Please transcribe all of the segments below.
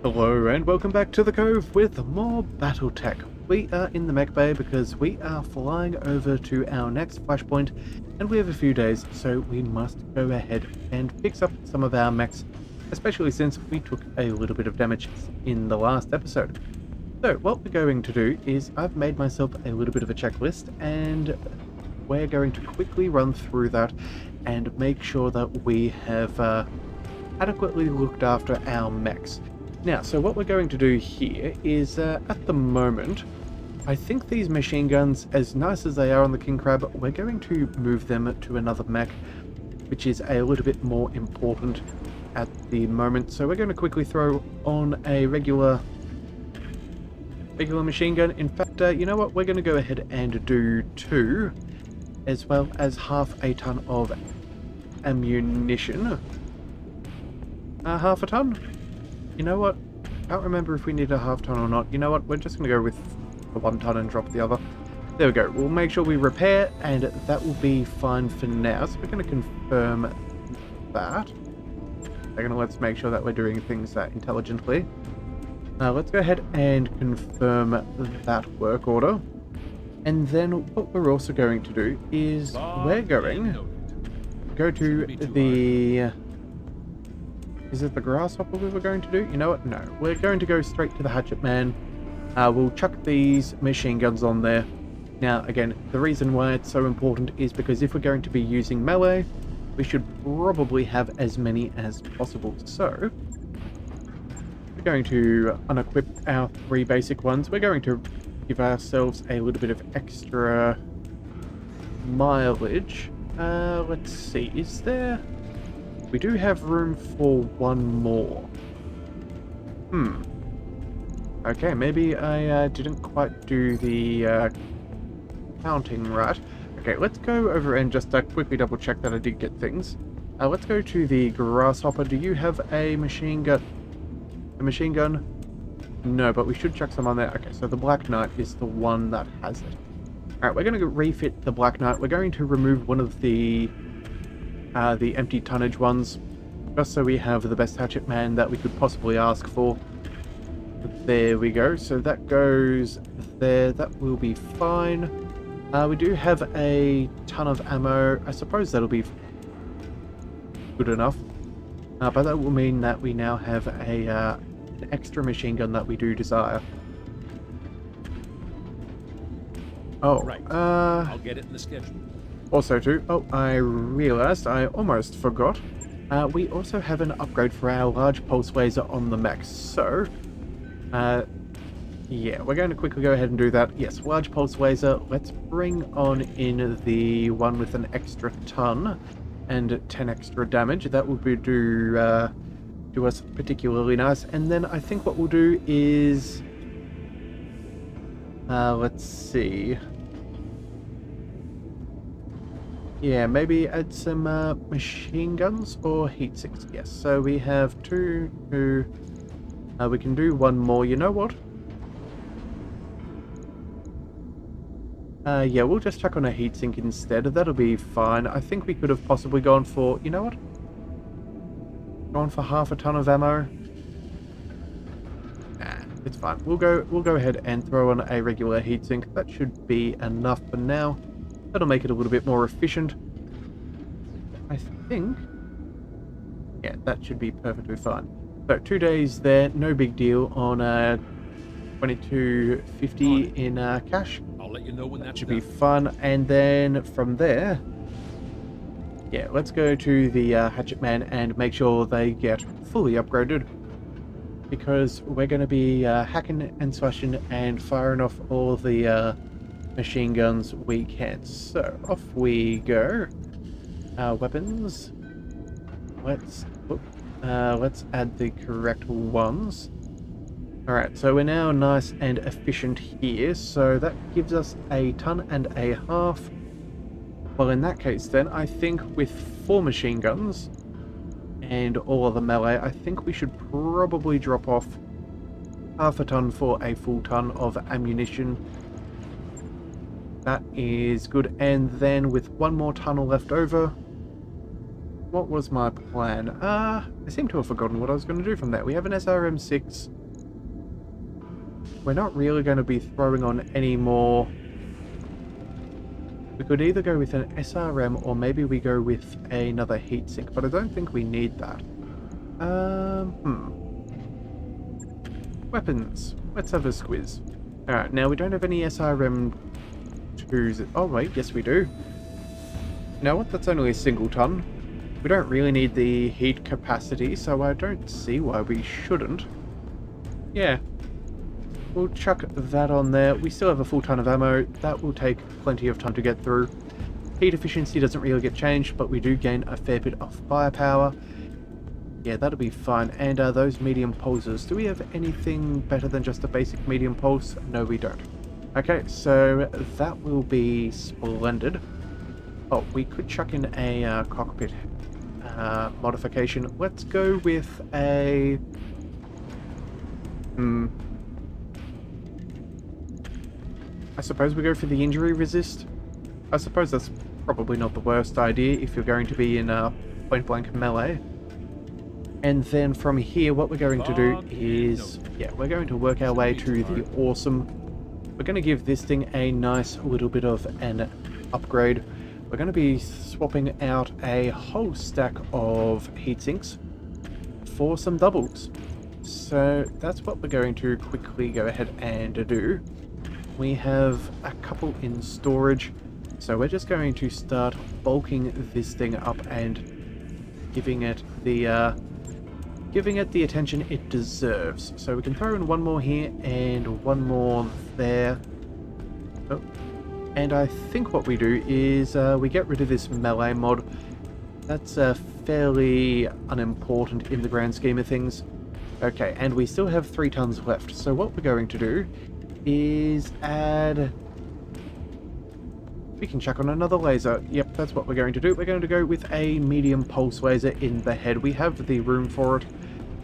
Hello and welcome back to the Cove with more Battletech. We are in the mech bay because we are flying over to our next flashpoint and we have a few days, so we must go ahead and fix up some of our mechs, especially since we took a little bit of damage in the last episode. So what we're going to do is I've made myself a little bit of a checklist and we're going to quickly run through that and make sure that we have adequately looked after our mechs. Now, so what we're going to do here is, at the moment, I think these machine guns, as nice as they are on the King Crab, we're going to move them to another mech, which is a little bit more important at the moment. So we're going to quickly throw on a regular machine gun. In fact, you know what? We're going to go ahead and do 2, as well as half a ton of ammunition. Half a ton? You know what? I can't remember if we need a half ton or not. You know what? We're just going to go with the 1 ton and drop the other. There we go. We'll make sure we repair, and that will be fine for now. So we're going to confirm that. Let's make sure that we're doing things intelligently. Let's go ahead and confirm that work order. And then what we're also going to do is we're going to go to the... Is it the grasshopper we were going to do? You know what? No. We're going to go straight to the hatchet man. We'll chuck these machine guns on there. Now, again, the reason why it's so important is because if we're going to be using melee, we should probably have as many as possible. So, we're going to unequip our 3 basic ones. We're going to give ourselves a little bit of extra mileage. Let's see. Is there... We do have room for 1 more. Okay, maybe I didn't quite do the counting right. Okay, let's go over and just quickly double check that I did get things. Let's go to the grasshopper. Do you have a machine gun? A machine gun? No, but we should chuck some on there. Okay, so the Black Knight is the one that has it. Alright, we're going to refit the Black Knight. We're going to remove one of the empty tonnage ones, just so we have the best hatchet man that we could possibly ask for. There we go. So that goes there. That will be fine. We do have a ton of ammo. I suppose that'll be good enough. But that will mean that we now have an extra machine gun that we do desire. Oh, right. I'll get it in the schedule. Also too, I realized I almost forgot. We also have an upgrade for our large pulse laser on the Mechs. So, yeah, we're going to quickly go ahead and do that. Yes, large pulse laser. Let's bring on in the one with an extra ton and 10 extra damage. That will be do us particularly nice. And then I think what we'll do is, let's see. Yeah, maybe add some machine guns or heat sinks. Yes, so we have 2. We can do 1 more. You know what? Yeah, we'll just chuck on a heat sink instead. That'll be fine. I think we could have possibly gone for... You know what? Gone for half a ton of ammo. Nah, it's fine. We'll go ahead and throw on a regular heat sink. That should be enough for now. That'll make it a little bit more efficient. I think... Yeah, that should be perfectly fine. So, 2 days there, no big deal on 2250 in cash. I'll let you know when that should be fun. And then from there... Yeah, let's go to the hatchet man and make sure they get fully upgraded. Because we're going to be hacking and slashing and firing off all the... machine guns we can. So off we go. Weapons. Let's add the correct ones. Alright, so we're now nice and efficient here. So that gives us a ton and a half. Well, in that case then, I think with 4 machine guns and all of the melee, I think we should probably drop off half a ton for a full ton of ammunition. That is good. And then with 1 more tunnel left over, what was my plan? I seem to have forgotten what I was going to do from there. We have an SRM-6. We're not really going to be throwing on any more. We could either go with an SRM or maybe we go with another heatsink, but I don't think we need that. Weapons. Let's have a squiz. Alright, now we don't have any SRM-2s. Oh wait, yes we do. You know what? That's only a single ton. We don't really need the heat capacity, so I don't see why we shouldn't. Yeah. We'll chuck that on there. We still have a full ton of ammo. That will take plenty of time to get through. Heat efficiency doesn't really get changed, but we do gain a fair bit of firepower. Yeah, that'll be fine. And those medium pulses. Do we have anything better than just a basic medium pulse? No, we don't. Okay, so that will be splendid. Oh, we could chuck in a cockpit modification. Let's go with a... I suppose we go for the injury resist. I suppose that's probably not the worst idea if you're going to be in point-blank melee. And then from here, what we're going to do is... yeah, we're going to work our way to the awesome. We're going to give this thing a nice little bit of an upgrade. We're going to be swapping out a whole stack of heatsinks for some doubles. So that's what we're going to quickly go ahead and do. We have a couple in storage, so we're just going to start bulking this thing up and giving it the attention it deserves. So we can throw in one more here and one more there. Oh. And I think what we do is we get rid of this melee mod. That's fairly unimportant in the grand scheme of things. Okay, and we still have 3 tons left. So what we're going to do is add... we can chuck on another laser. Yep, that's what we're going to do. We're going to go with a medium pulse laser in the head. We have the room for it.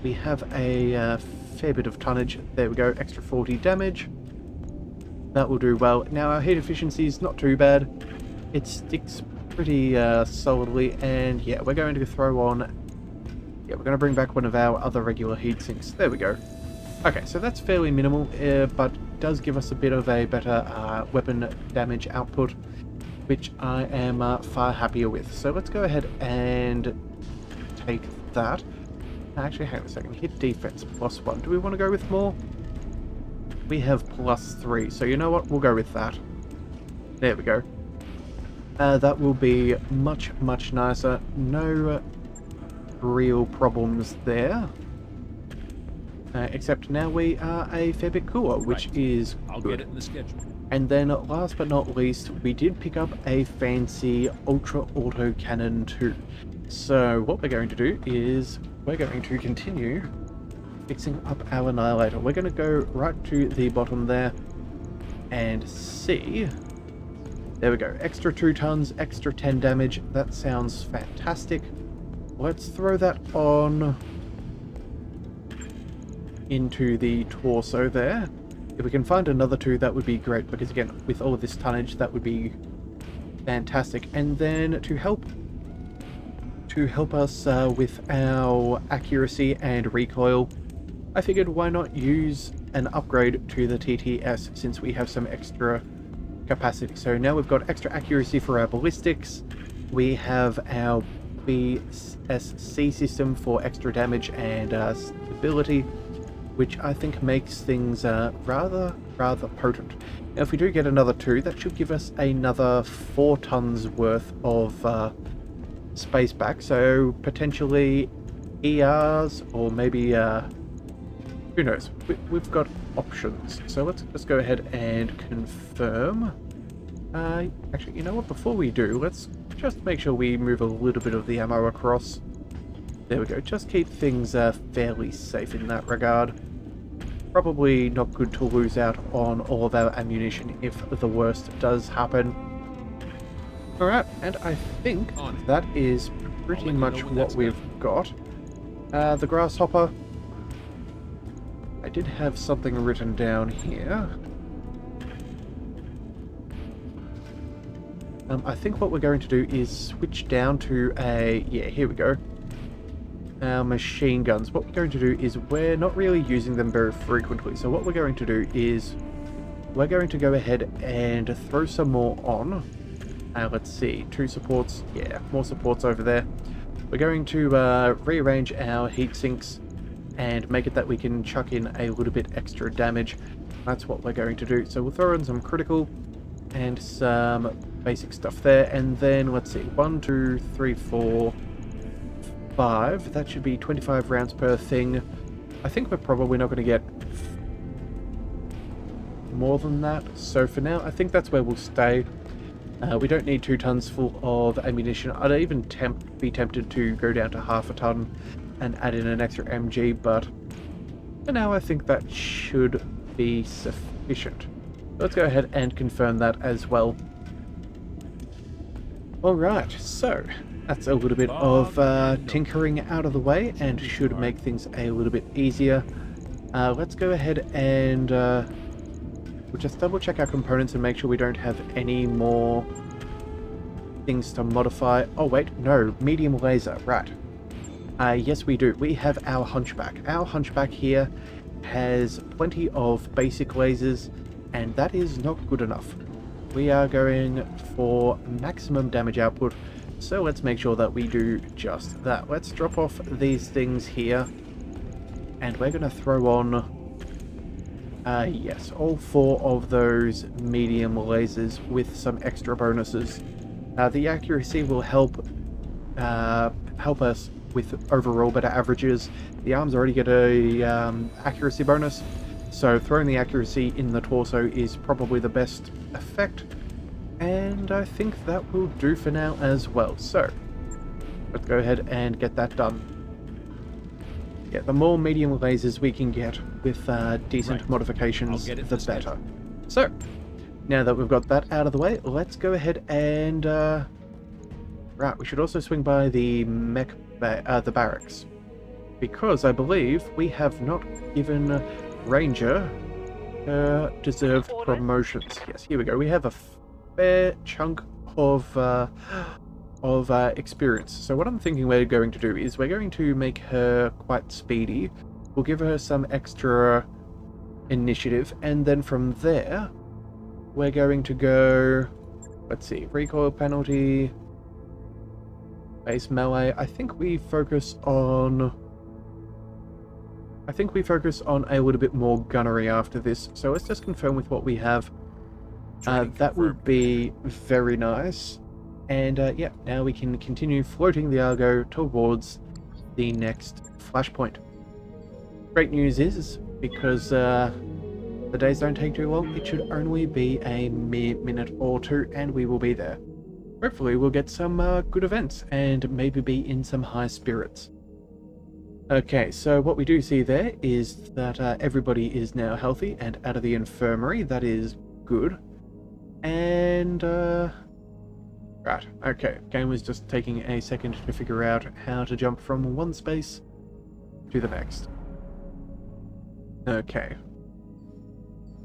We have a fair bit of tonnage. There we go, extra 40 damage. That will do well. Now our heat efficiency is not too bad. It sticks pretty solidly, and yeah, we're going to throw on... yeah, we're going to bring back one of our other regular heat sinks. There we go. Okay, so that's fairly minimal, but does give us a bit of a better weapon damage output, which I am far happier with. So let's go ahead and take that. Actually, hang on a second. Hit defense +1. Do we want to go with more? We have +3, so you know what? We'll go with that. There we go. That will be much, much nicer. No real problems there. Except now we are a fair bit cooler, which is I'll good. get it in the schedule. And then last but not least, we did pick up a fancy Ultra Auto Cannon too. So what we're going to do is we're going to continue fixing up our Annihilator. We're going to go right to the bottom there and see. There we go. Extra 2 tons, extra 10 damage. That sounds fantastic. Let's throw that on into the torso there. If we can find another 2, that would be great, because again, with all of this tonnage, that would be fantastic. And then to help us with our accuracy and recoil, I figured why not use an upgrade to the TTS since we have some extra capacity. So now we've got extra accuracy for our ballistics. We have our BSC system for extra damage and stability, which I think makes things rather potent. Now if we do get another 2, that should give us another 4 tons worth of space back, so potentially ERs, or maybe who knows. We've got options, so let's just go ahead and confirm. Actually, you know what, before we do, let's just make sure we move a little bit of the ammo across. There we go, just keep things fairly safe in that regard. Probably not good to lose out on all of our ammunition if the worst does happen. Alright, and I think that is pretty much what we've got. The grasshopper. I did have something written down here. I think what we're going to do is switch down to a... Yeah, here we go. Our machine guns. What we're going to do is we're not really using them very frequently. So what we're going to do is we're going to go ahead and throw some more on. Let's see. 2 supports. Yeah, more supports over there. We're going to rearrange our heat sinks and make it that we can chuck in a little bit extra damage. That's what we're going to do. So we'll throw in some critical and some basic stuff there. And then, let's see. 1, 2, 3, 4, 5. That should be 25 rounds per thing. I think we're probably not going to get more than that. So for now, I think that's where we'll stay. We don't need 2 tons full of ammunition. I'd even be tempted to go down to half a ton and add in an extra MG, but for now I think that should be sufficient. Let's go ahead and confirm that as well. Alright, so that's a little bit of tinkering out of the way and should make things a little bit easier. Let's go ahead and we'll just double check our components and make sure we don't have any more things to modify. Oh wait, no, medium laser, right. Yes we do. We have our hunchback. Our hunchback here has plenty of basic lasers, and that is not good enough. We are going for maximum damage output, so let's make sure that we do just that. Let's drop off these things here, and we're going to throw on yes, all 4 of those medium lasers with some extra bonuses. The accuracy will help us with overall better averages. The arms already get a accuracy bonus, so throwing the accuracy in the torso is probably the best effect, and I think that will do for now as well. So let's go ahead and get that done. Yeah, the more medium lasers we can get with decent modifications, the better. So, now that we've got that out of the way, let's go ahead and... right, we should also swing by the the barracks, because I believe we have not given Ranger deserved promotions. Yes, here we go. We have a fair chunk of experience. So what I'm thinking we're going to do is we're going to make her quite speedy. We'll give her some extra initiative, and then from there we're going to go, let's see, recoil penalty, base melee. I think we focus on a little bit more gunnery after this, so let's just confirm with what we have. That would be very nice. And yeah, now we can continue floating the Argo towards the next flashpoint. Great news is, because the days don't take too long, it should only be a mere minute or 2 and we will be there. Hopefully we'll get some good events and maybe be in some high spirits. Okay, so what we do see there is that everybody is now healthy and out of the infirmary. That is good. And right, okay, game was just taking a second to figure out how to jump from one space to the next. Okay.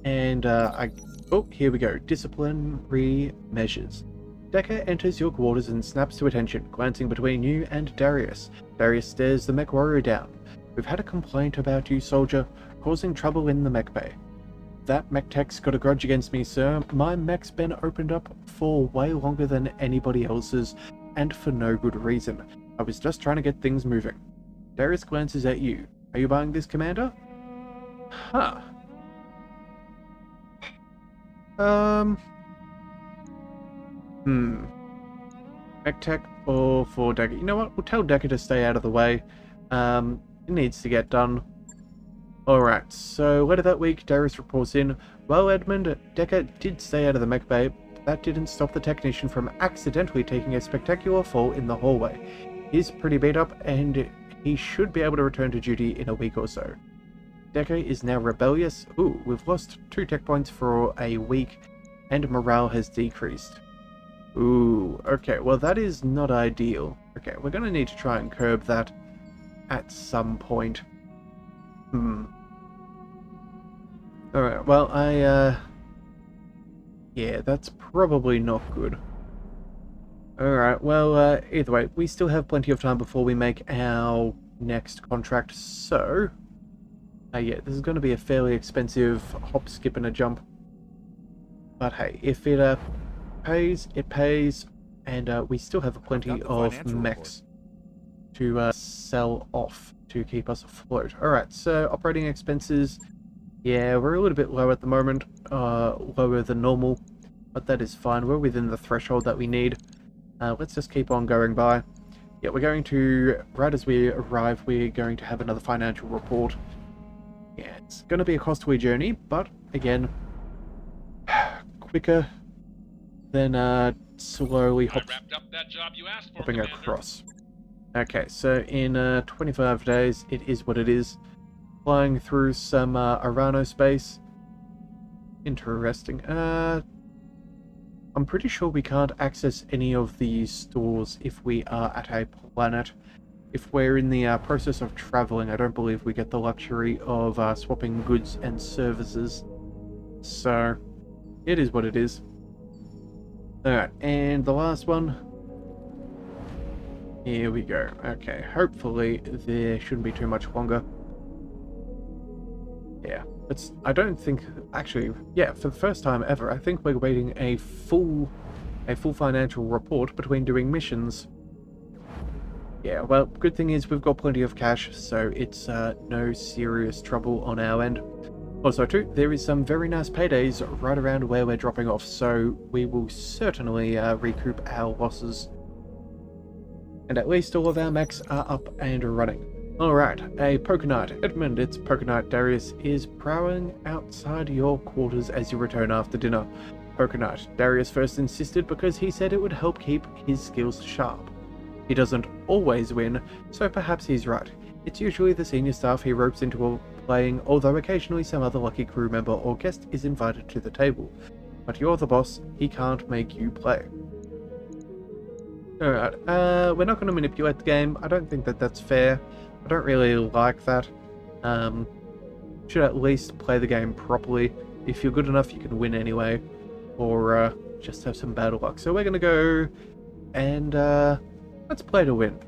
And oh, here we go. Disciplinary measures. Decker enters your quarters and snaps to attention, glancing between you and Darius. Darius stares the mech warrior down. We've had a complaint about you, soldier, causing trouble in the mech bay. That mech tech's got a grudge against me, sir. My mech's been opened up for way longer than anybody else's, and for no good reason. I was just trying to get things moving. Darius glances at you. Are you buying this, Commander? Huh. Mech Tech or for Decker? You know what? We'll tell Decker to stay out of the way. It needs to get done. Alright, so later that week, Darius reports in. Well, Edmund, Decker did stay out of the mech bay, but that didn't stop the technician from accidentally taking a spectacular fall in the hallway. He's pretty beat up, and he should be able to return to duty in a week or so. Decker is now rebellious. Ooh, we've lost 2 tech points for a week, and morale has decreased. Ooh, okay, well that is not ideal. Okay, we're gonna need to try and curb that at some point. Alright, well, yeah, that's probably not good. Alright, well, either way, we still have plenty of time before we make our next contract, so... yeah, this is going to be a fairly expensive hop, skip, and a jump. But hey, if it pays, it pays, and we still have plenty of mechs to sell off to keep us afloat. Alright, so operating expenses, yeah, we're a little bit low at the moment, lower than normal, but that is fine. We're within the threshold that we need. Let's just keep on going by. Yeah, we're going to, right as we arrive, we're going to have another financial report. Yeah, it's going to be a costly journey, but again, quicker than slowly hopping across. Okay, so in 25 days, it is what it is. Flying through some Arano space. Interesting. I'm pretty sure we can't access any of these stores if we are at a planet. If we're in the process of traveling, I don't believe we get the luxury of swapping goods and services. So, it is what it is. Alright, and the last one. Here we go. Okay, hopefully there shouldn't be too much longer. Yeah, I don't think, actually, yeah, for the first time ever, I think we're waiting a full financial report between doing missions. Yeah, well, good thing is we've got plenty of cash, so it's no serious trouble on our end. Also, too, there is some very nice paydays right around where we're dropping off, so we will certainly recoup our losses. And at least all of our mechs are up and running. Alright, a poker night. Edmund, it's poker night. Darius is prowling outside your quarters as you return after dinner. Poker night. Darius first insisted because he said it would help keep his skills sharp. He doesn't always win, so perhaps he's right. It's usually the senior staff he ropes into playing, although occasionally some other lucky crew member or guest is invited to the table. But you're the boss, he can't make you play. Alright, we're not going to manipulate the game. I don't think that that's fair. I don't really like that. Should at least play the game properly. If you're good enough, you can win anyway. Or just have some battle luck. So we're going to go and let's play to win.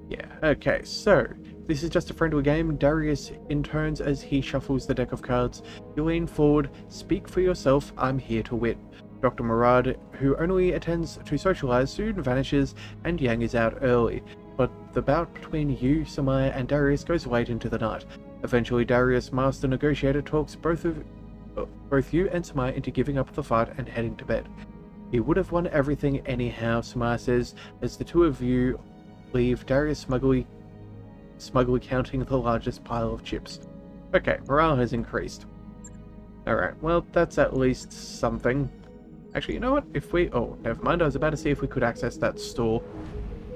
Yeah, okay, so this is just a friendly game. Darius intones as he shuffles the deck of cards. You lean forward, speak for yourself, I'm here to win. Dr. Murad, who only attends to socialize, soon vanishes, and Yang is out early. But the bout between you, Samaya, and Darius goes late into the night. Eventually, Darius, master negotiator, talks both you and Samaya into giving up the fight and heading to bed. He would have won everything anyhow, Samaya says, as the two of you leave, Darius smugly counting the largest pile of chips. Okay, morale has increased. Alright, well, that's at least something. Actually, you know what? If we... Oh, never mind. I was about to see if we could access that store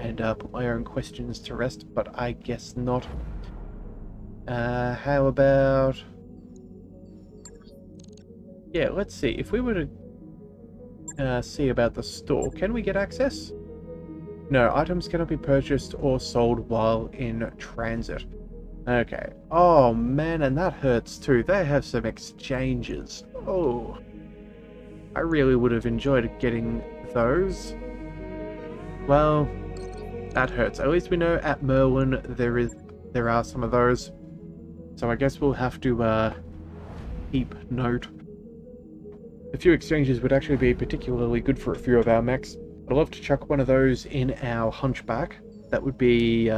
and put my own questions to rest, but I guess not. How about... Yeah, let's see. If we were to see about the store, can we get access? No, items cannot be purchased or sold while in transit. Okay. Oh, man, and that hurts too. They have some exchanges. Oh. I really would have enjoyed getting those. Well, that hurts. At least we know at Merlin there are some of those. So I guess we'll have to keep note. A few exchanges would actually be particularly good for a few of our mechs. I'd love to chuck one of those in our Hunchback. That would be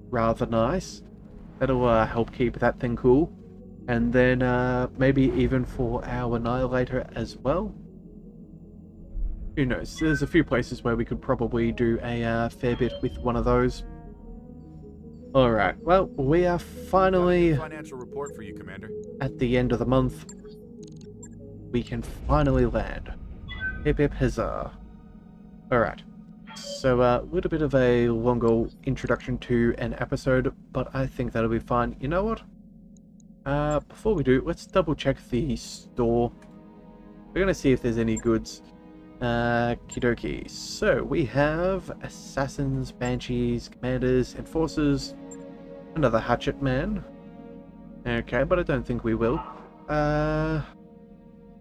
rather nice. That'll help keep that thing cool. And then maybe even for our Annihilator as well. Who knows? There's a few places where we could probably do a fair bit with one of those. Alright, well, we are finally financial report for you, Commander. At the end of the month. We can finally land. Hip hip huzzah. Alright, so a little bit of a longer introduction to an episode, but I think that'll be fine. You know what? Before we do, let's double check the store. We're gonna see if there's any goods. Kidoki. So, we have assassins, banshees, commanders, enforcers, another hatchet man. Okay, but I don't think we will.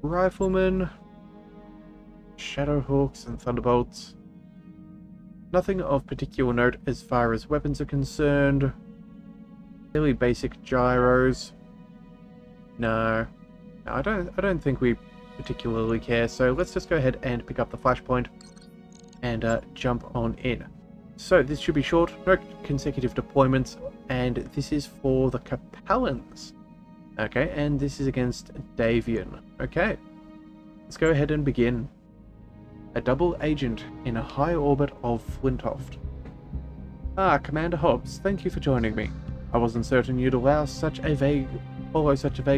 Riflemen, Shadowhawks and Thunderbolts. Nothing of particular note as far as weapons are concerned. Fairly basic gyros. No, I don't think we particularly care. So let's just go ahead and pick up the flashpoint and jump on in. So this should be short, no consecutive deployments, and this is for the Capellans. Okay, and this is against Davian. Okay, let's go ahead and begin. A double agent in a high orbit of Flintoft. Ah, Commander Hobbs, thank you for joining me. I wasn't certain you'd follow such a vague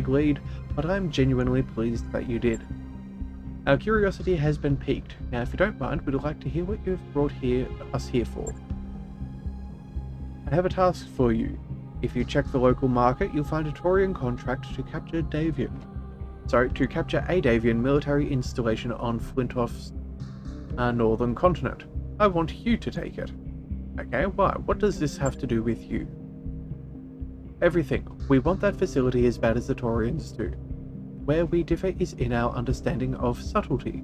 lead, but I'm genuinely pleased that you did. Our curiosity has been piqued. Now, if you don't mind, we'd like to hear what you've brought us here for. I have a task for you. If you check the local market, you'll find a Taurian contract to capture a Davian military installation on Flintoft's northern continent. I want you to take it. Okay, why? What does this have to do with you? Everything. We want that facility as bad as the Taurians do. Where we differ is in our understanding of subtlety.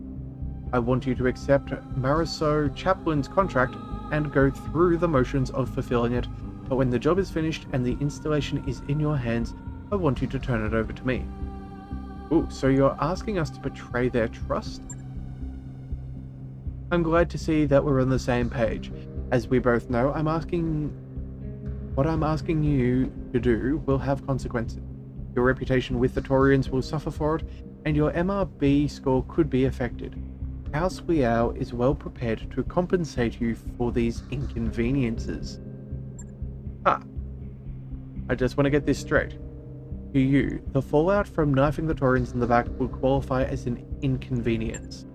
I want you to accept Marisol Chaplin's contract and go through the motions of fulfilling it, but when the job is finished and the installation is in your hands, I want you to turn it over to me. Ooh, so you're asking us to betray their trust? I'm glad to see that we're on the same page. As we both know, what I'm asking you to do will have consequences. Your reputation with the Taurians will suffer for it, and your MRB score could be affected. House Liao is well prepared to compensate you for these inconveniences. I just want to get this straight. To you, the fallout from knifing the Taurians in the back will qualify as an inconvenience.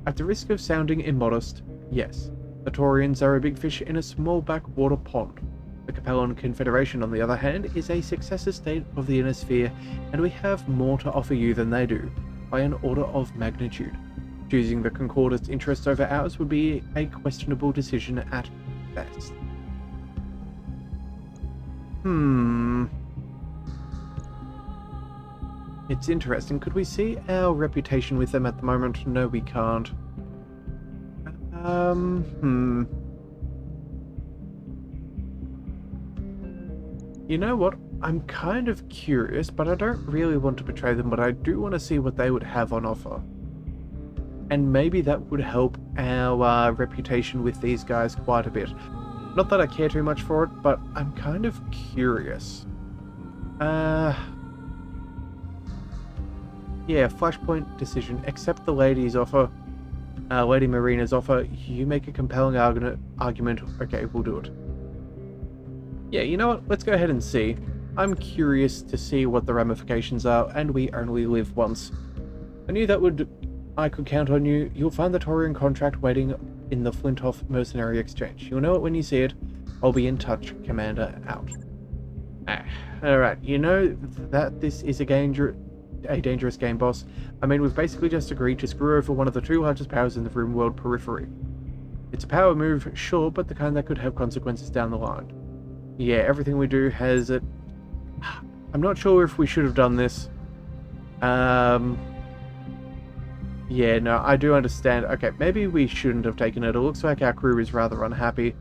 At the risk of sounding immodest, yes, the Taurians are a big fish in a small backwater pond. The Capellan Confederation, on the other hand, is a successor state of the Inner Sphere, and we have more to offer you than they do, by an order of magnitude. Choosing the Concordant's interests over ours would be a questionable decision at best. It's interesting. Could we see our reputation with them at the moment? No, we can't. You know what? I'm kind of curious, but I don't really want to betray them, but I do want to see what they would have on offer. And maybe that would help our reputation with these guys quite a bit. Not that I care too much for it, but I'm kind of curious. Yeah, flashpoint decision. Accept the lady's offer. Lady Marina's offer. You make a compelling argument. Okay, we'll do it. Yeah, you know what? Let's go ahead and see. I'm curious to see what the ramifications are, and we only live once. I knew that I could count on you. You'll find the Taurian contract waiting in the Flintoft mercenary exchange. You'll know it when you see it. I'll be in touch. Commander out. Alright, you know that this is a dangerous game, boss. I mean, we've basically just agreed to screw over one of the two largest powers in the RimWorld periphery. It's a power move, sure, but the kind that could have consequences down the line. Yeah, everything we do has it. I'm not sure if we should have done this. Yeah, no, I do understand. Okay, maybe we shouldn't have taken it. It looks like our crew is rather unhappy.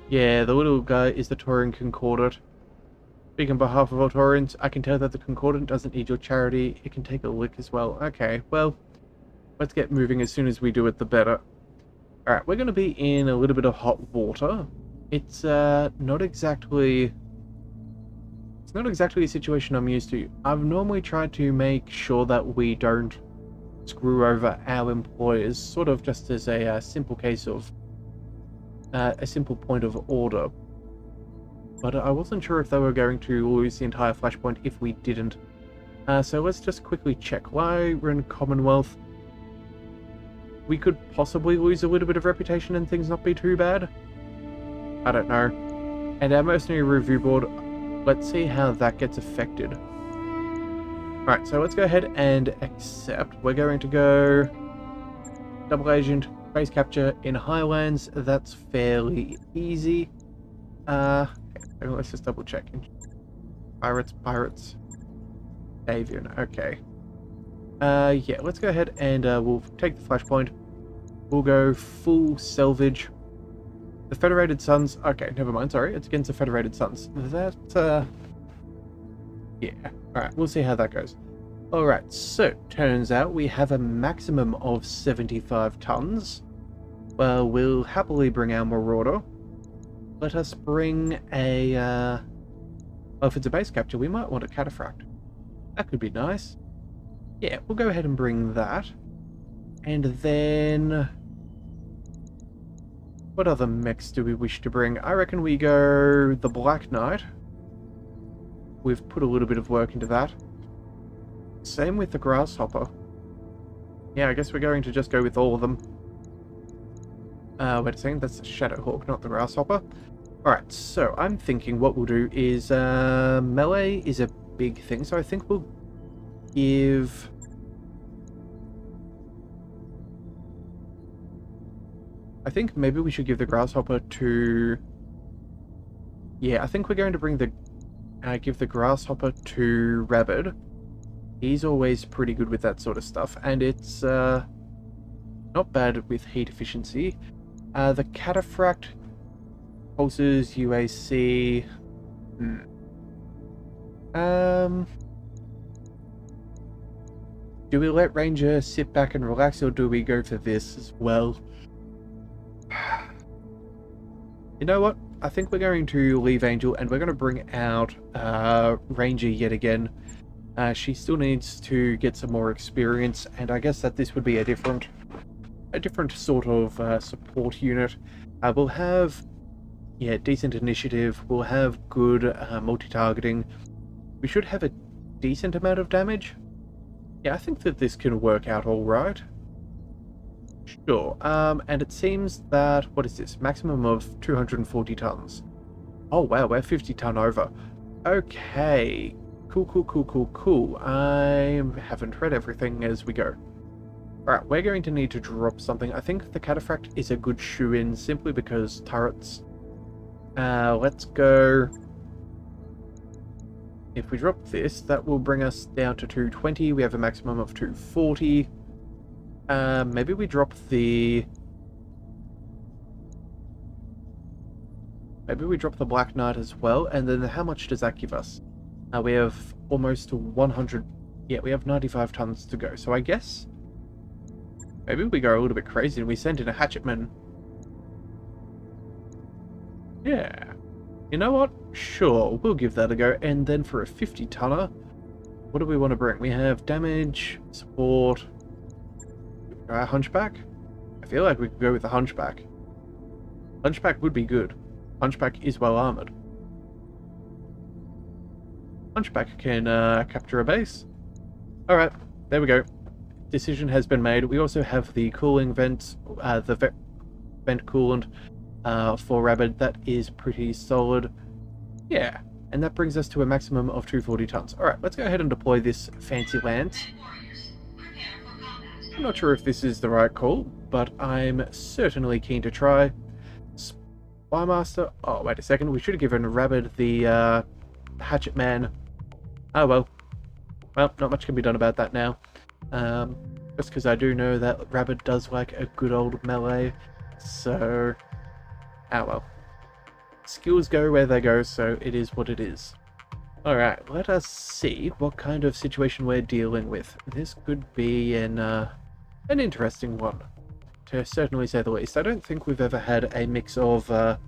Yeah, the little guy is the Taurian Concordant. Speaking on behalf of all Taurians, I can tell that the Concordant doesn't need your charity. It can take a lick as well. Okay, well, let's get moving. As soon as we do it, the better. Alright, we're going to be in a little bit of hot water. It's not exactly a situation I'm used to. I've normally tried to make sure that we don't screw over our employers, sort of just as a simple case of a simple point of order. But I wasn't sure if they were going to lose the entire flashpoint if we didn't. So let's just quickly check. Lyran Commonwealth. We could possibly lose a little bit of reputation and things not be too bad. I don't know. And our mercenary review board, let's see how that gets affected. Alright, so let's go ahead and accept. We're going to go double agent, base capture in Highlands. That's fairly easy. Let's just double check. Pirates. Avian, okay. Yeah, let's go ahead and we'll take the flashpoint. We'll go full salvage. The Federated Suns... Okay, never mind, sorry. It's against the Federated Suns. That, yeah. Alright, we'll see how that goes. Alright, so, turns out we have a maximum of 75 tons. Well, we'll happily bring our Marauder. Let us bring a, well, if it's a base capture, we might want a Cataphract. That could be nice. Yeah, we'll go ahead and bring that. And then... what other mechs do we wish to bring? I reckon we go the Black Knight. We've put a little bit of work into that. Same with the Grasshopper. Yeah, I guess we're going to just go with all of them. Wait a second, that's the Shadowhawk, not the Grasshopper. Alright, so I'm thinking what we'll do is, melee is a big thing, so I think we'll give... I think maybe we should give the Grasshopper to... yeah, I think we're going to bring the... give the Grasshopper to Rabid. He's always pretty good with that sort of stuff, and it's not bad with heat efficiency. The Cataphract pulses UAC. Do we let Ranger sit back and relax, or do we go for this as well? You know what? I think we're going to leave Angel and we're going to bring out Ranger yet again. She still needs to get some more experience, and I guess that this would be a different sort of support unit. We'll have, yeah, decent initiative. We'll have good multi-targeting. We should have a decent amount of damage. Yeah, I think that this can work out all right. Sure. And it seems that, what is this? Maximum of 240 tons. Oh wow, we're 50 ton over. Okay. Cool. I haven't read everything as we go. Alright, we're going to need to drop something. I think the Cataphract is a good shoe-in simply because turrets. Let's go... if we drop this, that will bring us down to 220. We have a maximum of 240. Maybe we drop the... maybe we drop the Black Knight as well, and then how much does that give us? We have almost 100... yeah, we have 95 tons to go, so I guess... maybe we go a little bit crazy and we send in a Hatchetman. Yeah. You know what? Sure, we'll give that a go, and then for a 50-tonner, what do we want to bring? We have damage, support... Hunchback? I feel like we could go with the Hunchback. Hunchback would be good. Hunchback is well armored. Hunchback can capture a base. Alright, there we go. Decision has been made. We also have the cooling vents, the vent coolant for Rabid. That is pretty solid. Yeah, and that brings us to a maximum of 240 tons. Alright, let's go ahead and deploy this fancy lance. I'm not sure if this is the right call, but I'm certainly keen to try. Spymaster... oh, wait a second. We should have given Rabid the Hatchet Man. Oh, well. Well, not much can be done about that now. Just because I do know that Rabid does like a good old melee. So... oh, well. Skills go where they go, so it is what it is. Alright, let us see what kind of situation we're dealing with. This could be an interesting one, to certainly say the least. I don't think we've ever had a mix of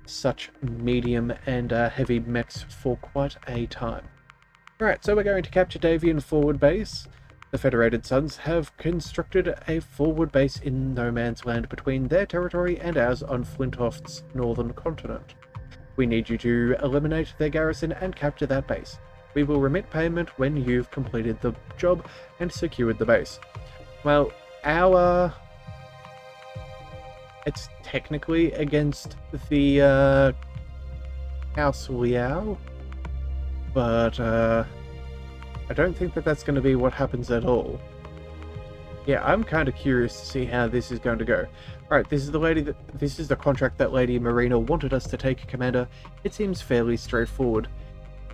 such medium and heavy mechs for quite a time. Alright, so we're going to capture Davian forward base. The Federated Suns have constructed a forward base in no man's land between their territory and ours on Flintoft's northern continent. We need you to eliminate their garrison and capture that base. We will remit payment when you've completed the job and secured the base. Well, it's technically against the House Liao, but I don't think that that's going to be what happens at all. Yeah, I'm kind of curious to see how this is going to go. Alright, this is the contract that Lady Marina wanted us to take, Commander. It seems fairly straightforward.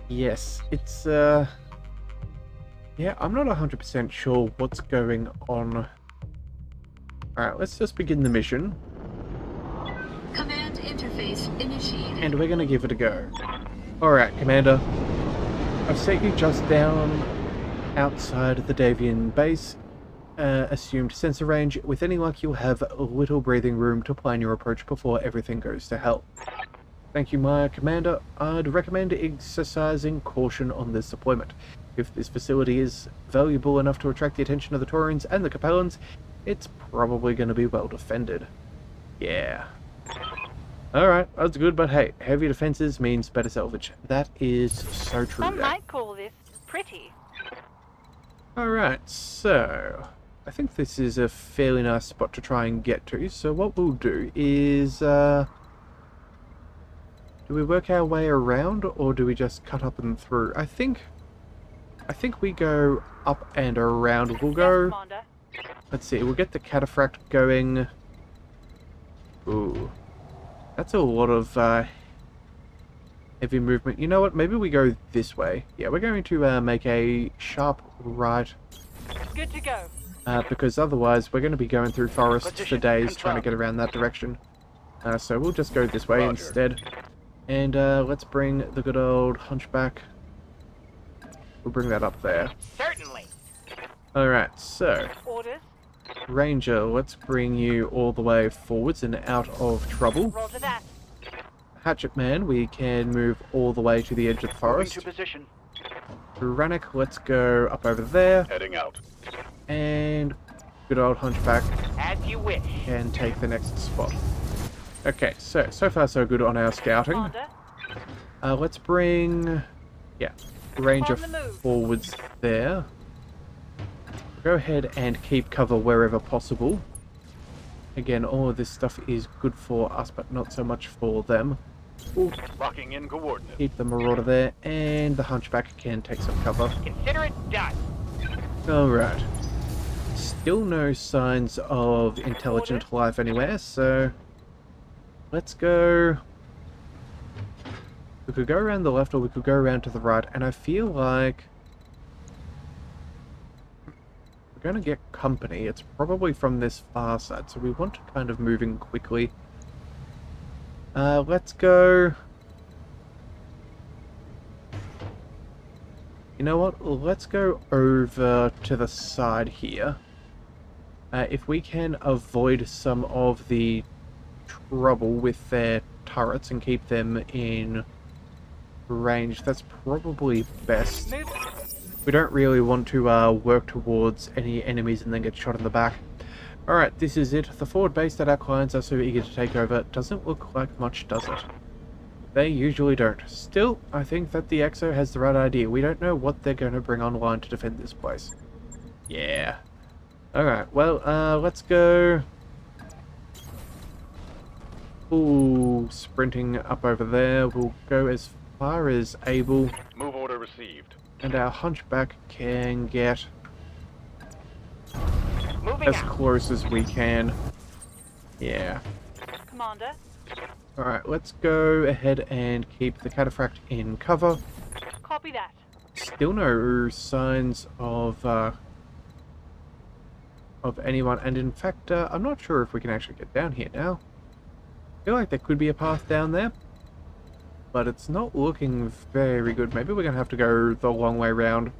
Yes, it's yeah, I'm not 100% sure what's going on Alright, let's just begin the mission. Command interface initiated. And we're gonna give it a go. Alright, Commander. I've set you just down outside the Davian base. Assumed sensor range. With any luck, you'll have little breathing room to plan your approach before everything goes to hell. Thank you, my Commander. I'd recommend exercising caution on this deployment. If this facility is valuable enough to attract the attention of the Taurians and the Capellans, it's probably going to be well defended. Yeah. Alright, that's good, but hey, heavy defenses means better salvage. That is so true. Some might call this pretty. Alright, so I think this is a fairly nice spot to try and get to, so what we'll do is, do we work our way around, or do we just cut up and through? I think we go up and around. We'll go, let's see, we'll get the cataphract going. Ooh, that's a lot of heavy movement. You know what, maybe we go this way. Yeah, we're going to make a sharp right. Good to go. Because otherwise we're going to be going through forests for Position days confirmed. trying to get around that direction. So we'll just go this way Roger. instead. And let's bring the good old hunchback. We'll bring that up there. Certainly. Alright, so Orders. Ranger, let's bring you all the way forwards and out of trouble. Roger that. Hatchet Man, we can move all the way to the edge of the Moving forest. to position. Tyrannic, let's go up over there. Heading out. And good old hunchback As you wish. can take the next spot. Okay, so far so good on our scouting. Commander. Let's bring, yeah, Ranger On the move. forwards there. Go ahead and keep cover wherever possible. Again, all of this stuff is good for us, but not so much for them. Ooh, Locking in coordinates. keep the Marauder there, and the Hunchback can take some cover. Consider it done. Alright. Still no signs of intelligent life anywhere, so let's go. We could go around the left or we could go around to the right, and I feel like we're going to get company. It's probably from this far side, so we want to kind of move in quickly. Let's go. You know what? Let's go over to the side here. If we can avoid some of the trouble with their turrets and keep them in range, that's probably best. Move. We don't really want to work towards any enemies and then get shot in the back. Alright, this is it. The forward base that our clients are so eager to take over doesn't look like much, does it? They usually don't. Still, I think that the EXO has the right idea. We don't know what they're going to bring online to defend this place. Yeah. Alright, well, let's go. Ooh, sprinting up over there. We'll go as far as able. Move order received. And our hunchback can get Moving as out. close as we can. Yeah. Commander. Alright, let's go ahead and keep the cataphract in cover. Copy that. Still no signs of anyone, and in fact, I'm not sure if we can actually get down here now. I feel like there could be a path down there, but it's not looking very good. Maybe we're gonna have to go the long way round.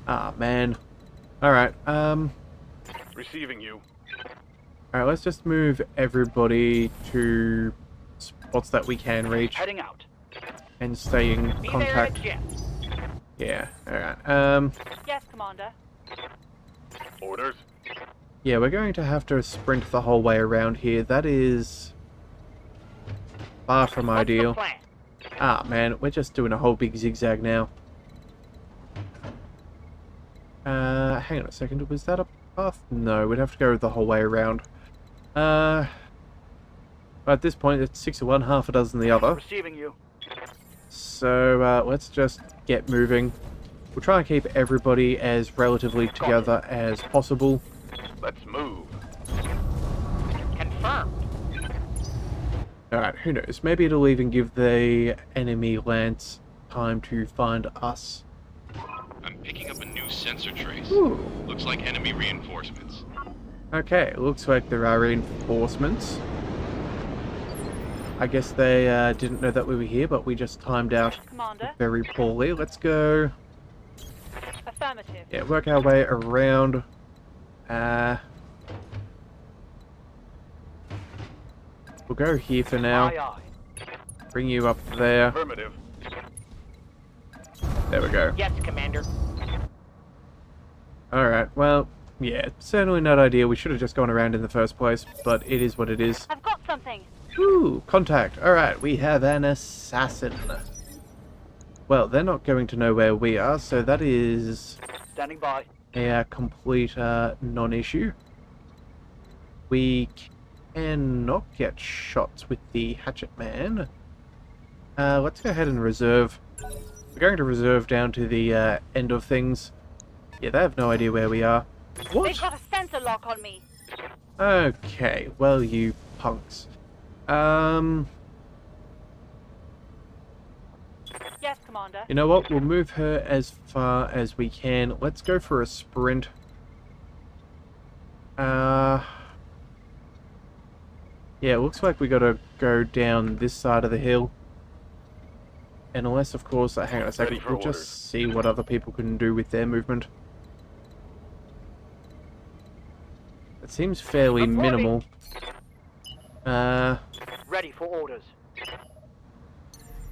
Ah, man. Alright, Receiving you. alright, let's just move everybody to spots that we can reach Heading out. and stay in Be contact. there at jet. Yeah, alright. Yes, Commander. Orders. Yeah, we're going to have to sprint the whole way around here. That is far from What's ideal. the plan? Ah, man, we're just doing a whole big zigzag now. Hang on a second. Was that a path? No, we'd have to go the whole way around. At this point, it's 6 of one, half a dozen the other. Receiving you. So, let's just get moving. We'll try and keep everybody as relatively together as possible. Let's move. Confirmed. Alright, who knows? Maybe it'll even give the enemy lance time to find us. I'm picking up a new sensor trace. Ooh. Looks like enemy reinforcements. Okay, looks like there are reinforcements. I guess they didn't know that we were here, but we just timed out Commander. very poorly. Let's go. Affirmative. Yeah, work our way around. We'll go here for now. Aye, aye. Bring you up there. Affirmative. There we go. Yes, Commander. Alright, well, yeah, certainly not ideal. We should have just gone around in the first place, but it is what it is. I've got something. Ooh, contact. Alright, we have an assassin. Well, they're not going to know where we are, so that is Standing by. a complete non-issue. We cannot get shots with the hatchet man. Let's go ahead and reserve. We're going to reserve down to the end of things. Yeah, they have no idea where we are. They've What? got a sensor lock on me. Okay, well, you punks. Yes, Commander. You know what? We'll move her as far as we can. Let's go for a sprint. Yeah, it looks like we gotta go down this side of the hill. And unless, of course, hang on a second, Ready for we'll orders. just see what other people can do with their movement. It seems fairly Reporting. minimal. Ready for orders.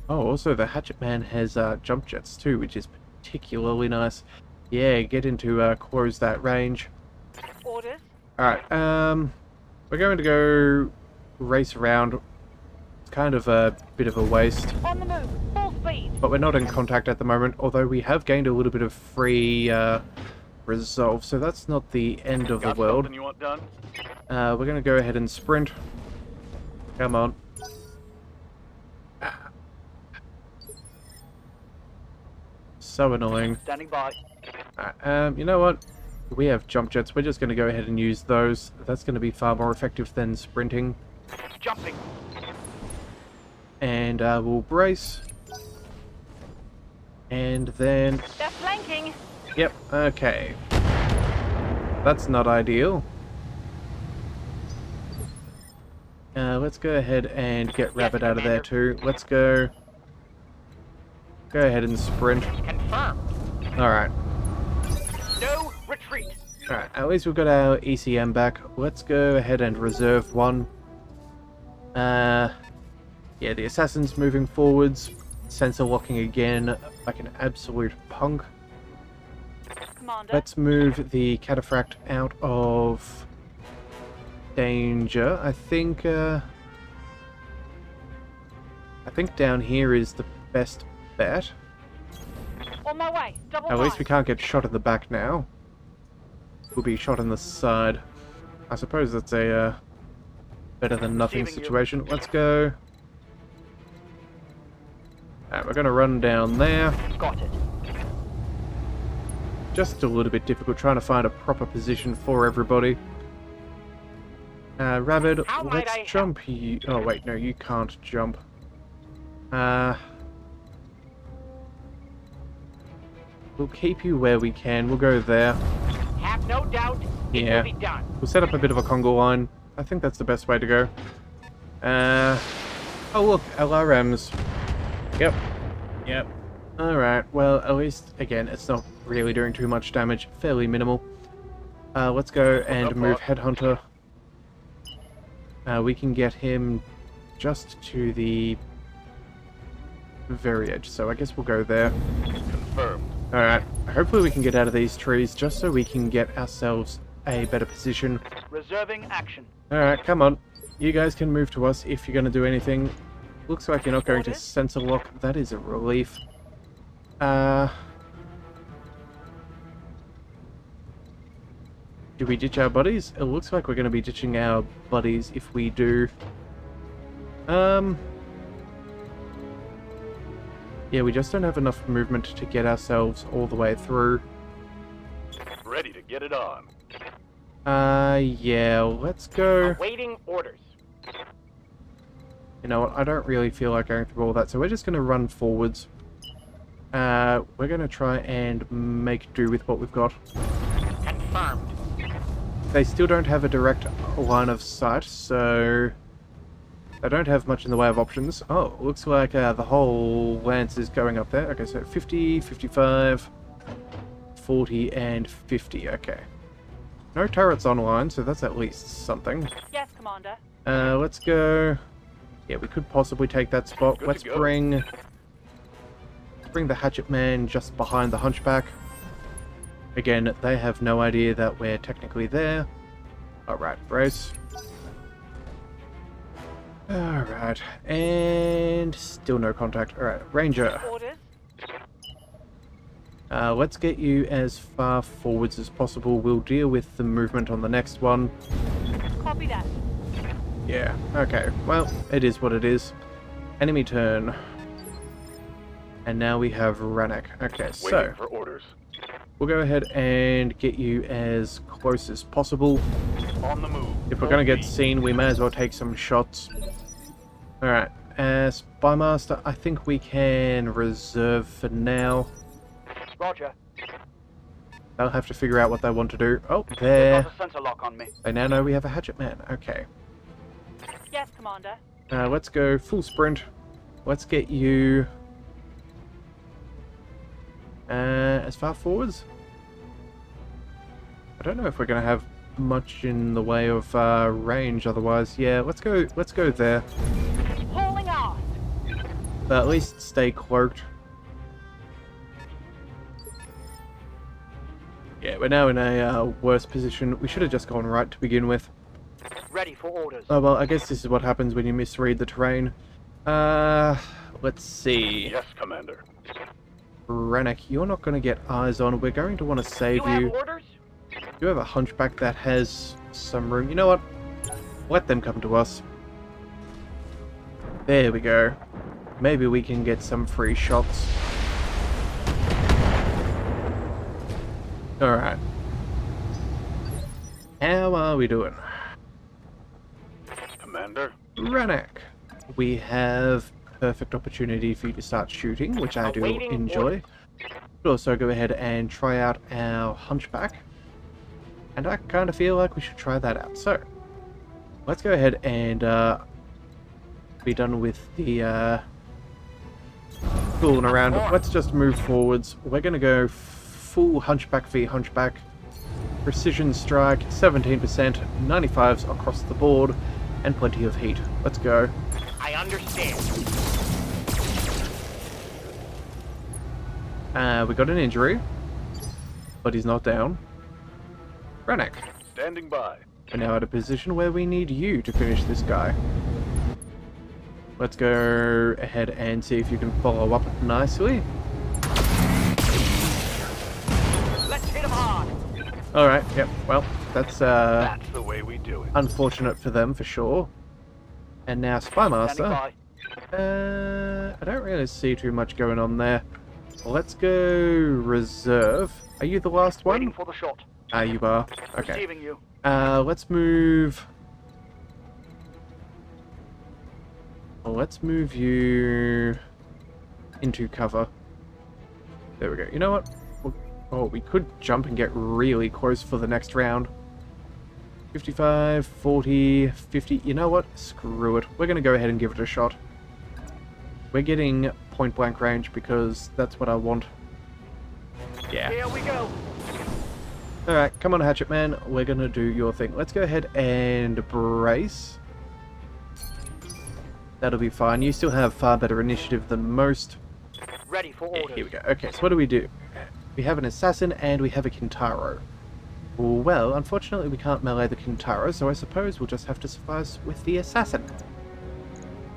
Oh, also the hatchet man has jump jets too, which is particularly nice. Yeah, get into close that range. Orders. Alright, we're going to go race around. It's kind of a bit of a waste, On the move. Full speed. but we're not in contact at the moment, although we have gained a little bit of free resolve, so that's not the end of the Got world. something you want done? We're going to go ahead and sprint. Come on. So annoying. Standing by. You know what? We have jump jets. We're just going to go ahead and use those. That's going to be far more effective than sprinting. Jumping. And we'll brace. And then... They're flanking. Yep, okay. That's not ideal. Let's go ahead and get Rabbit out of there too. Let's go... Go ahead and sprint. Confirmed. Alright. No retreat. Alright, at least we've got our ECM back. Let's go ahead and reserve one. Yeah, the assassin's moving forwards. Sensor locking again like an absolute punk. Commander. Let's move the cataphract out of danger. I think down here is the best bet. On my way. Double At least line. we can't get shot in the back now. We'll be shot in the side. I suppose that's a better than nothing Receiving you. situation. Let's go. Alright, we're gonna run down there. Got it. Just a little bit difficult trying to find a proper position for everybody. Rabbit, How might let's I help? jump you. Oh wait, no, you can't jump. We'll keep you where we can. We'll go there. Have no doubt. It Yeah. will be done. We'll set up a bit of a Congo line. I think that's the best way to go. Oh look, LRMs. Yep. Yep. Alright, well, at least, again, it's not really doing too much damage. Fairly minimal. Let's go and move Headhunter. We can get him just to the very edge, so I guess we'll go there. Confirmed. Alright, hopefully we can get out of these trees just so we can get ourselves a better position. Reserving action. Alright, come on. You guys can move to us if you're going to do anything. Looks like you're not going to Orders? sensor lock. That is a relief. Do we ditch our buddies? It looks like we're going to be ditching our buddies if we do. Yeah, we just don't have enough movement to get ourselves all the way through. Ready to get it on. Yeah, let's go. Awaiting orders. You know what, I don't really feel like going through all that, so we're just going to run forwards. We're going to try and make do with what we've got. Confirmed. they still don't have a direct line of sight, so they don't have much in the way of options. Oh, looks like the whole lance is going up there. Okay, so 50, 55, 40, and 50. Okay. No turrets online, so that's at least something. Yes, Commander. Let's go... Yeah, we could possibly take that spot. Good Let's to go. bring the hatchet man just behind the hunchback. Again, they have no idea that we're technically there. Alright, brace. Alright, and still no contact. Alright, Ranger. Orders. Let's get you as far forwards as possible. We'll deal with the movement on the next one. Copy that. Yeah, okay. Well, it is what it is. Enemy turn. And now we have Ranek. Okay, so Waiting for orders. we'll go ahead and get you as close as possible. On the move. If we're going to get seen, we may as well take some shots. Alright, Spymaster, I think we can reserve for now. Roger. They'll have to figure out what they want to do. Oh, They've there. got a sensor lock on me. They now know we have a hatchet man. Okay. Yes, Commander. Let's go full sprint. Let's get you as far forwards. I don't know if we're going to have much in the way of range otherwise. Yeah, let's go there. Hauling ass. But at least stay cloaked. Yeah, we're now in a worse position. We should have just gone right to begin with. Ready for orders. Oh well, I guess this is what happens when you misread the terrain. Let's see. Yes, Commander. Ranek, you're not going to get eyes on. We're going to want to save You have you. orders? You have a hunchback that has some room. You know what? Let them come to us. There we go. Maybe we can get some free shots. Alright. How are we doing? Commander. Ranek, we have perfect opportunity for you to start shooting, which I do Awaiting enjoy. orders. But also go ahead and try out our hunchback. And I kind of feel like we should try that out. So, let's go ahead and be done with the fooling around. Let's just move forwards. We're going to go full hunchback v hunchback. Precision strike, 17%, 95s across the board, and plenty of heat. Let's go. I understand. We got an injury, but he's not down. Ranek, Standing by. we're now at a position where we need you to finish this guy. Let's go ahead and see if you can follow up nicely. Let's hit him hard. Alright, yep, well, that's That's the way we do it. unfortunate for them for sure. And now Standing Spymaster. by. I don't really see too much going on there. Let's go reserve. Are you the last Waiting one? for the shot. Ah, you are. Okay. Receiving you. Let's move. Let's move you into cover. There we go. You know what? Oh, we could jump and get really close for the next round. 55, 40, 50. You know what? Screw it. We're going to go ahead and give it a shot. We're getting point blank range because that's what I want. Yeah. Here we go. Alright, come on, Hatchet Man. We're going to do your thing. Let's go ahead and brace. That'll be fine. You still have far better initiative than most. Ready for Yeah, orders. here we go. Okay, so what do? We have an assassin and we have a Kintaro. Well, unfortunately we can't melee the Kintaro, so I suppose we'll just have to suffice with the assassin.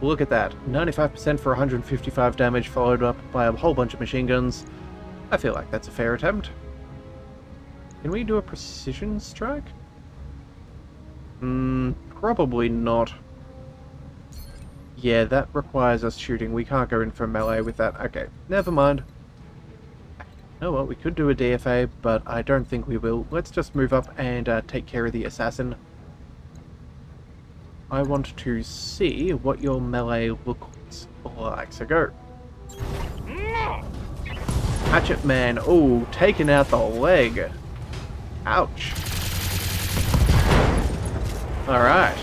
Look at that. 95% for 155 damage, followed up by a whole bunch of machine guns. I feel like that's a fair attempt. Can we do a precision strike? Probably not. Yeah, that requires us shooting. We can't go in for melee with that. Okay, never mind. Oh well, we could do a DFA, but I don't think we will. Let's just move up and take care of the assassin. I want to see what your melee looks like, so go. Hatchet Man, oh, taking out the leg. Ouch. Alright.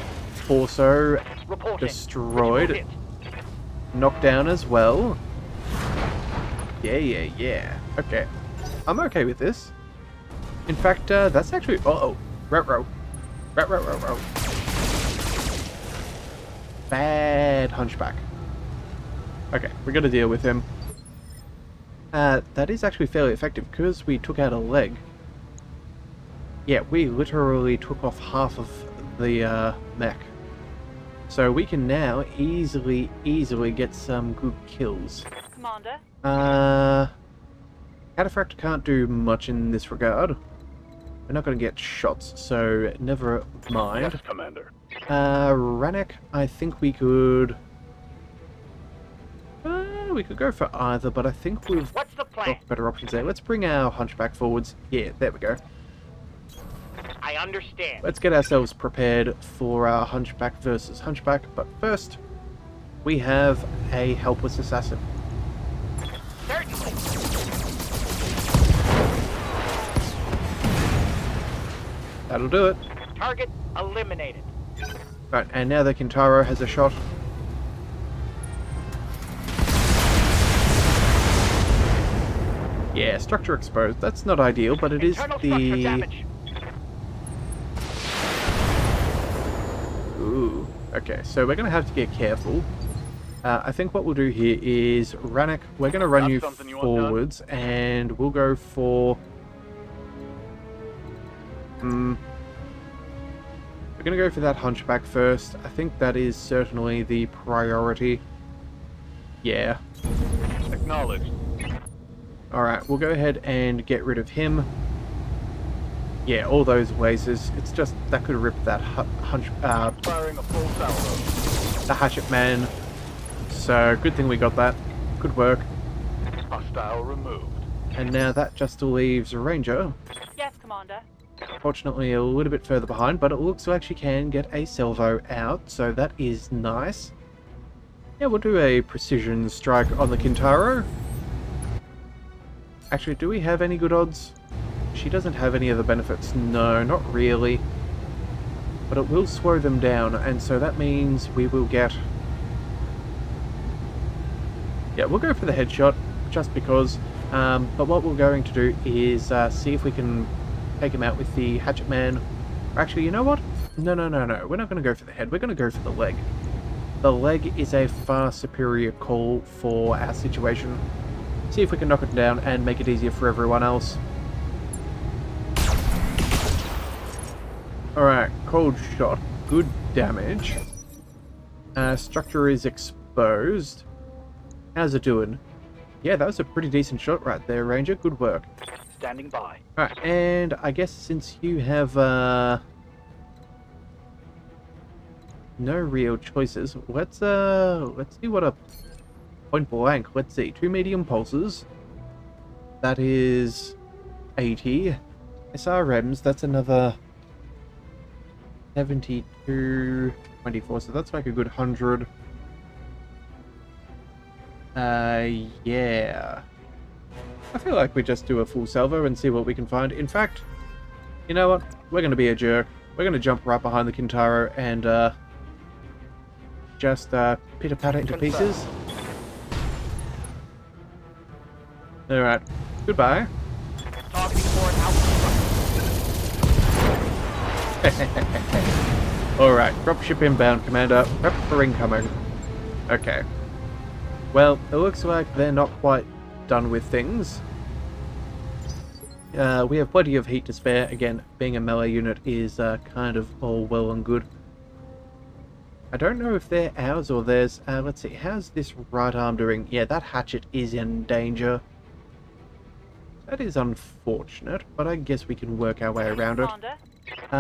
Torso Reporting. destroyed. Visual hit. Knocked down as well. Yeah. Okay. I'm okay with this. In fact, that's actually... Uh-oh. Row. Bad hunchback. Okay, we're gonna deal with him. That is actually fairly effective because we took out a leg. Yeah, we literally took off half of the mech. So we can now easily get some good kills. Commander, Cataphract can't do much in this regard. We're not going to get shots, so never mind. Yes, Commander. Ranek, I think we could... we could go for either, but I think we've What's the plan? got better options there. Let's bring our hunchback forwards. Yeah, there we go. I understand. Let's get ourselves prepared for our hunchback versus hunchback, but first, we have a helpless assassin. Certainly. That'll do it. Target eliminated. Right, and now the Kintaro has a shot. Yeah, structure exposed. That's not ideal, but it is Internal structure the... damage. Ooh, okay, so we're going to have to get careful. I think what we'll do here is, Ranek, we're going to run Got you something you want done? forwards, and we'll go for... we're going to go for that hunchback first. I think that is certainly the priority. Yeah. Acknowledged. Alright, we'll go ahead and get rid of him. Yeah, all those lasers. It's just, that could rip that Firing a full salvo. the hatchet man. So, good thing we got that. Good work. Hostile removed. And now that just leaves Ranger. yes, Commander. Fortunately, a little bit further behind, but it looks like she can get a salvo out, so that is nice. Yeah, we'll do a precision strike on the Kintaro. Actually, do we have any good odds? She doesn't have any other benefits. No, not really. But it will slow them down, and so that means we will get... Yeah, we'll go for the headshot, just because. But what we're going to do is see if we can take him out with the hatchet man. Actually, you know what? No. We're not going to go for the head. We're going to go for the leg. The leg is a far superior call for our situation. See if we can knock it down and make it easier for everyone else. Alright, cold shot. Good damage. Structure is exposed. How's it doing? Yeah, that was a pretty decent shot right there, Ranger. Good work. Standing by. Alright, and I guess since you have no real choices, let's see what a point blank. Let's see, 2 medium pulses. That is 80. SRMs, that's another 72, 24, so that's like a good 100. Yeah. I feel like we just do a full salvo and see what we can find. In fact, you know what? We're going to be a jerk. We're going to jump right behind the Kintaro and just pitter-patter into pieces. Alright. Goodbye. Targeting for an outcome. Alright. Dropship inbound, Commander. Prep for incoming. Okay. Well, it looks like they're not quite done with things. We have plenty of heat to spare. Again, being a melee unit is kind of all well and good. I don't know if they're ours or theirs. Let's see, how's this right arm doing? Yeah, that hatchet is in danger. That is unfortunate, but I guess we can work our way around it. Commander,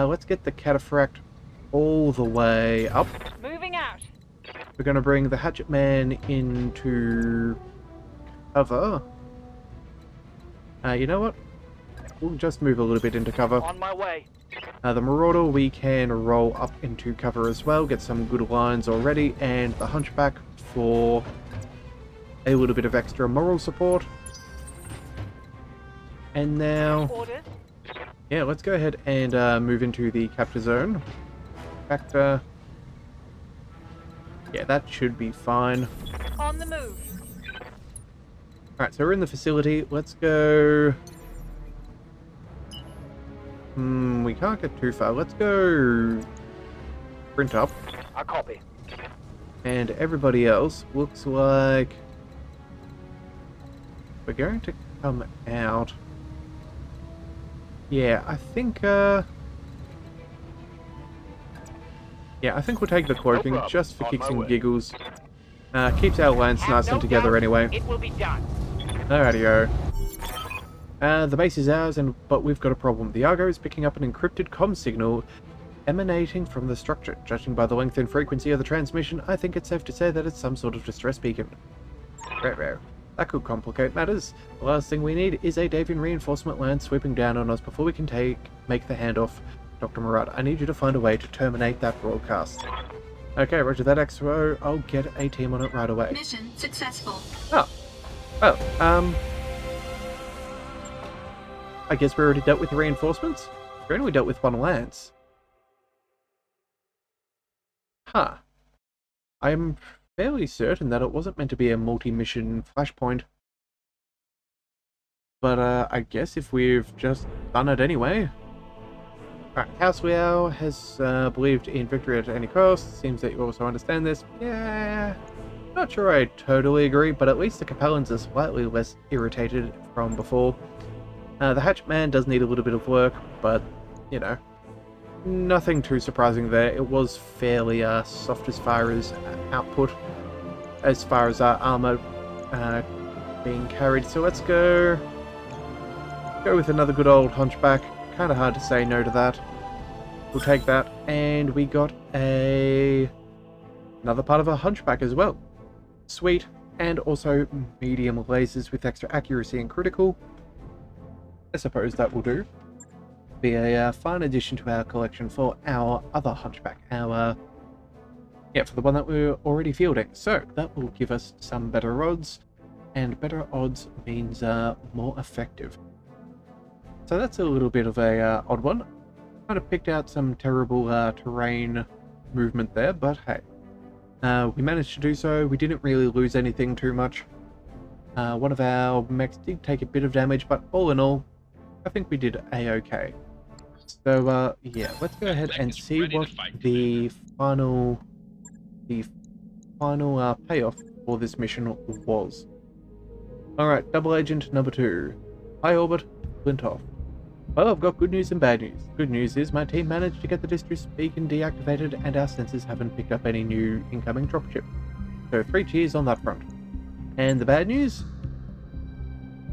Let's get the Cataphract all the way up. moving out. We're going to bring the hatchet man into cover. You know what? We'll just move a little bit into cover. On my way. The Marauder we can roll up into cover as well, get some good lines already, and the Hunchback for a little bit of extra moral support. And now, Orders. yeah, let's go ahead and move into the capture zone. factor. Yeah, that should be fine. On the move. Alright, so we're in the facility. Let's go... we can't get too far. Let's go... Sprint up. I copy. And everybody else looks like... we're going to come out. Yeah, I think, yeah, I think we'll take the cloaking problem. just for On kicks my and way. giggles. Keeps our lance Have nice no and together doubt anyway. It will be done. Alrighty-o. The base is ours, but we've got a problem. The Argo is picking up an encrypted comm signal emanating from the structure. Judging by the length and frequency of the transmission, I think it's safe to say that it's some sort of distress beacon. Rare. That could complicate matters. The last thing we need is a Davian reinforcement lance sweeping down on us before we can make the handoff. Dr. Murad, I need you to find a way to terminate that broadcast. Okay, roger that, XO. I'll get a team on it right away. Mission successful. Oh. Well, I guess we already dealt with the reinforcements? We only dealt with one lance. Huh. I'm fairly certain that it wasn't meant to be a multi-mission flashpoint. But, I guess if we've just done it anyway. Alright, House Liao has believed in victory at any cost. Seems that you also understand this. Yeah, not sure I totally agree, but at least the Capellans are slightly less irritated from before. The Hatchman does need a little bit of work, but, you know, nothing too surprising there. It was fairly soft as far as output, as far as our armor being carried. So let's go with another good old Hunchback. Kind of hard to say no to that. We'll take that, and we got another part of a Hunchback as well. Sweet, and also medium lasers with extra accuracy and critical. I suppose that will do. Be a fine addition to our collection for our other Hunchback. For the one that we're already fielding. So that will give us some better odds, and better odds means more effective. So that's a little bit of a odd one. Kind of picked out some terrible terrain movement there, but hey. We managed to do so. We didn't really lose anything too much. One of our mechs did take a bit of damage, but all in all, I think we did a-okay. So, yeah, let's go ahead and see what the final payoff for this mission was. Alright, Double Agent number 2. High orbit, flint off. Well, I've got good news and bad news. Good news is my team managed to get the distress beacon deactivated and our sensors haven't picked up any new incoming dropship. So 3 cheers on that front. And the bad news?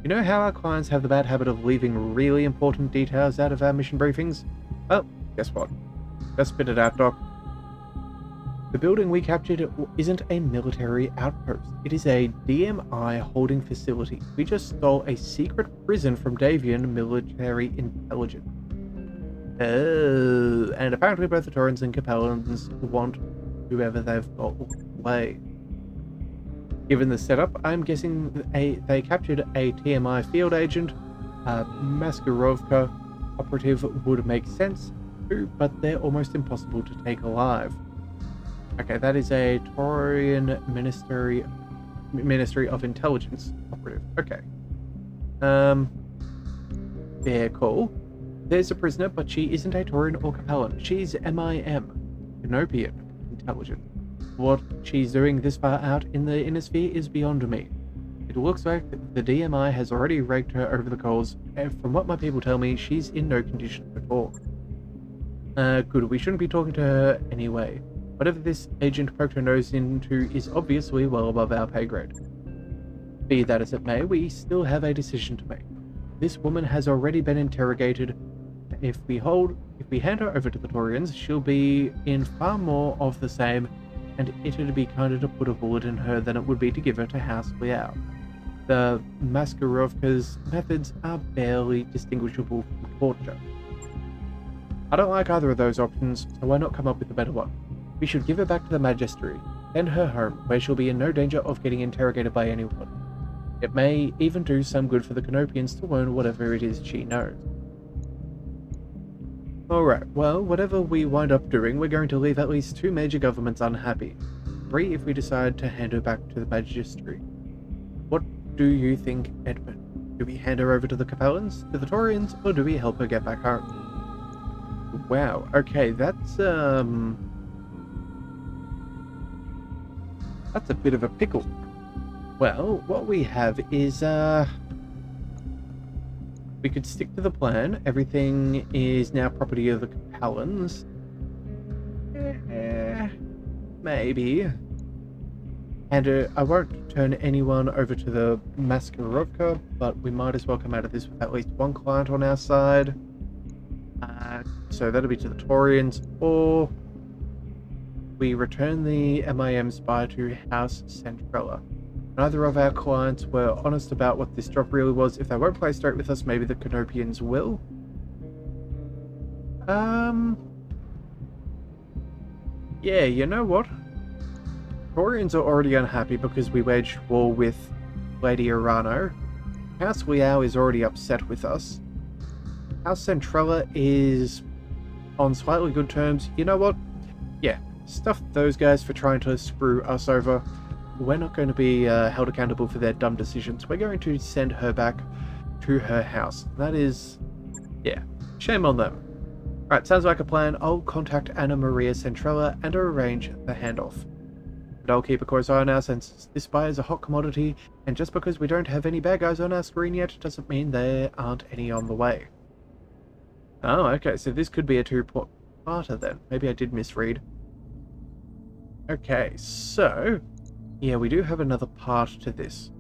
You know how our clients have the bad habit of leaving really important details out of our mission briefings? Well, guess what? Just spit it out, Doc. The building we captured isn't a military outpost. It is a DMI holding facility. We just stole a secret prison from Davian military intelligence. Oh, and apparently both the Taurans and Capellans want whoever they've got away. Given the setup, I'm guessing they captured a TMI field agent. Maskarovka operative would make sense too, but they're almost impossible to take alive. Okay, that is a Taurian Ministry of Intelligence operative. Okay. Yeah, cool. There's a prisoner, but she isn't a Taurian or Capellan. She's MIM, Canopian Intelligence. What she's doing this far out in the inner sphere is beyond me. It looks like the DMI has already raked her over the coals, and from what my people tell me, she's in no condition to talk. Good, we shouldn't be talking to her anyway. Whatever this agent poked her nose into is obviously well above our pay grade. Be that as it may, we still have a decision to make. This woman has already been interrogated. If we hand her over to the Taurians, she'll be in far more of the same, and it'd be kinder to put a bullet in her than it would be to give her to House Liao. The Maskarovka's methods are barely distinguishable from torture. I don't like either of those options, so why not come up with a better one? We should give her back to the Magistery, send her home, where she'll be in no danger of getting interrogated by anyone. It may even do some good for the Canopians to learn whatever it is she knows. Alright, well, whatever we wind up doing, we're going to leave at least 2 major governments unhappy. 3 if we decide to hand her back to the Magistracy. What do you think, Edmund? Do we hand her over to the Capellans, to the Taurians, or do we help her get back home? Wow, okay, that's a bit of a pickle. Well, what we have is, we could stick to the plan. Everything is now property of the Capellans. Maybe. And I won't turn anyone over to the Maskarovka, but we might as well come out of this with at least 1 client on our side. So that'll be to the Taurians, or we return the MIM spy to House Centrella. Neither of our clients were honest about what this job really was. If they won't play straight with us, maybe the Canopians will. Yeah, you know what? Taurians are already unhappy because we waged war with Lady Arano. House Liao is already upset with us. House Centrella is on slightly good terms. You know what? Yeah, stuff those guys for trying to screw us over. We're not going to be held accountable for their dumb decisions. We're going to send her back to her house. That is, yeah, shame on them. Alright, sounds like a plan. I'll contact Anna Maria Centrella and arrange the handoff. But I'll keep a close eye on our senses. This spy is a hot commodity, and just because we don't have any bad guys on our screen yet doesn't mean there aren't any on the way. Oh, okay, so this could be a 2-parter then. Maybe I did misread. Okay, so yeah, we do have another part to this.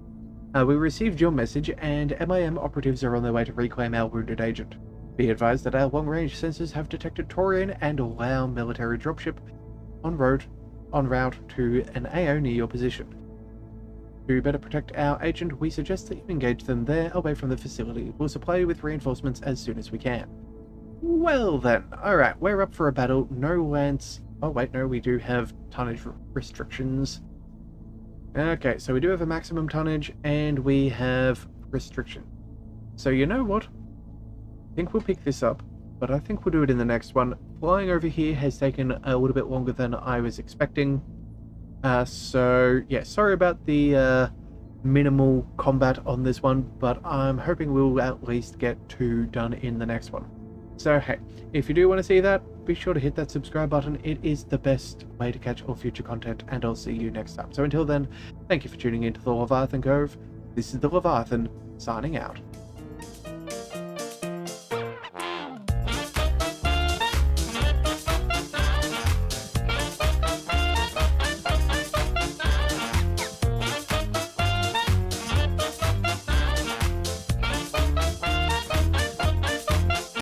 We received your message, and MIM operatives are on their way to reclaim our wounded agent. Be advised that our long-range sensors have detected Taurian and Lao military dropship en route to an AO near your position. To better protect our agent, we suggest that you engage them there, away from the facility. We'll supply you with reinforcements as soon as we can. Well then, alright, we're up for a battle. No lance. Oh wait, no, we do have tonnage restrictions. Okay, so we do have a maximum tonnage, and we have restriction. So you know what? I think we'll pick this up, but I think we'll do it in the next one. Flying over here has taken a little bit longer than I was expecting. So yeah, sorry about the minimal combat on this one, but I'm hoping we'll at least get 2 done in the next one. So hey, if you do want to see that, be sure to hit that subscribe button. It is the best way to catch all future content, and I'll see you next time. So until then, thank you for tuning into the Leviathan Cove. This is the Leviathan, signing out.